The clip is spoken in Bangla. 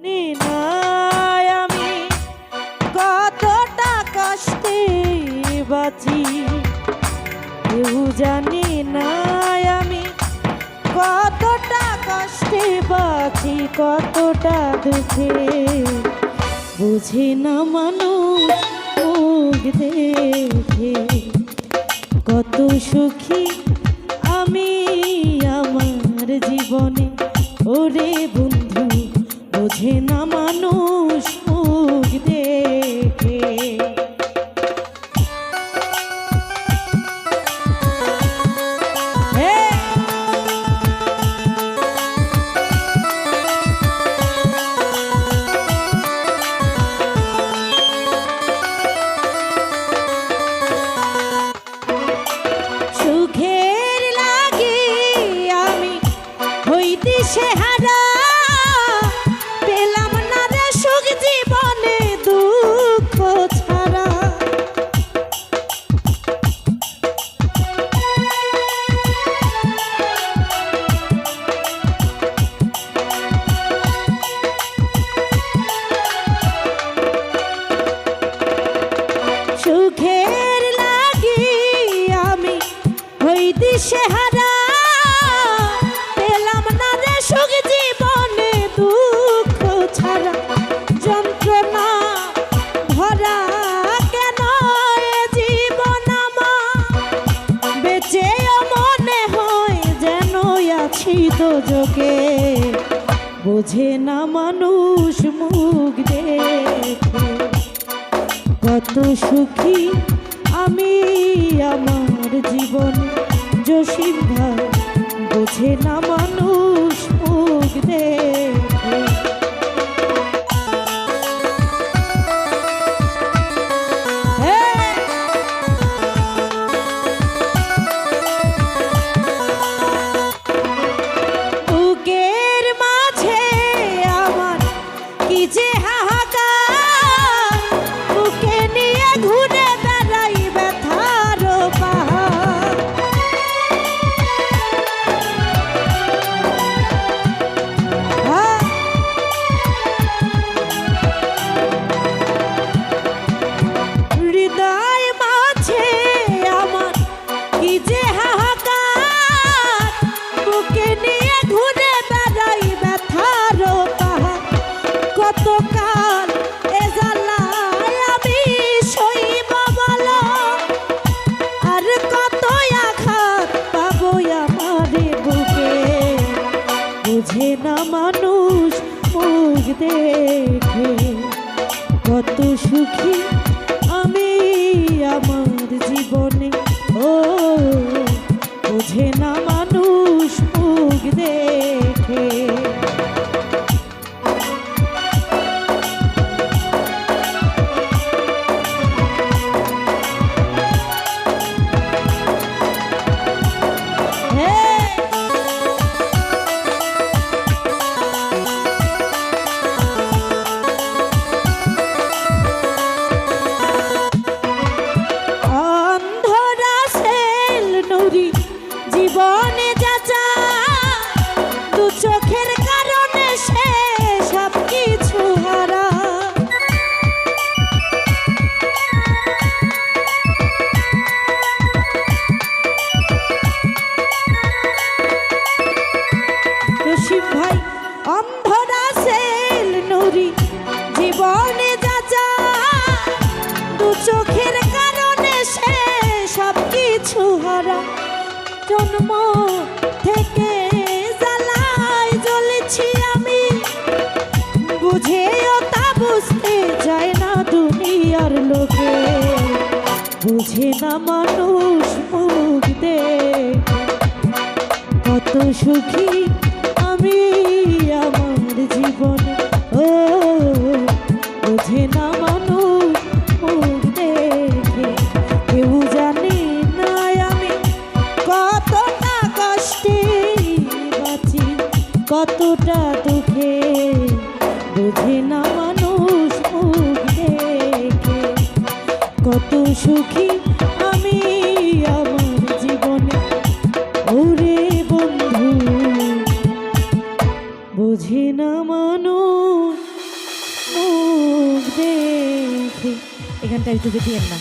নাই আমি কতটা কষ্টে বাঁচি, কেউ জানি নাই আমি কতটা কষ্টে বাঁচি, কতটা দুঃখে বুঝি না মানুষ মুখ দেখে। কত সুখী আমি আমার জীবনে, ওরে বন্ধু বোঝে না মানুষ মুখ দেখে। সুখের লাগি আমি হইতে হারা, পেলাম না রে সুখ জীবনে দুঃখ ছাড়া। সুখের লাগি আমি হইতে হারা, পেলাম না রে সুখ জীবনে দুঃখ ছাড়া। যন্ত্রণা ভরা কেন এ জীবন আমার, বেঁচেও মনে হয় যেন আছি দোজকে। বোঝে না মানুষ মুখ দেখে। কত সুখী আমি আমার জীবনে, জসিম ভাই বোঝে না মানুষ মুখ দেখে। বুকের মাঝে আমার কি যে হাহাকার, বুকে নিয়ে ঘুরে বেড়াই ব্যথার পাহাড়। হৃদয় মাঝে আমার কি যে হাহাকার, বুকে নিয়ে ঘুরে বেড়াই ব্যথার পাহাড়। কতকাল এ জ্বালায় আমি সইব বলো, আর কত আঘাত পাবো আমারে বুকে। বুঝে না মানুষ মুখ দেখে। কত সুখী আমি আমার জীবনে, ও বোঝে না মানুষ মুখ দেখে। জীবনে যাচা দু চোখের কারণে সে সব কিছু হারা। রশিদ ভাই অন্ধরা সেল নুরি জীবনে যাচা দু চোখের কারণে সে সব কিছু হারা। জন্ম থেকে জ্বালায় জ্বলেছি আমি, বুঝেও তা বুঝতে চায় না দুনিয়ার লোকে। বুঝে না মানুষ মুখ দেখে। কত সুখী আমি আমার জীবনে, ও বুঝে না মানুষ মুখ দেখে। কেউ জানি নাই আমি কতটা কষ্টে বাঁচি, কতটা দুঃখে বুঝে না মানুষ মুখ দেখে। কত সুখী আমি আমার জীবনে, ওরে বন্ধু বুঝে না মানুষ দেখি এখানটা একটু দিয়েন না।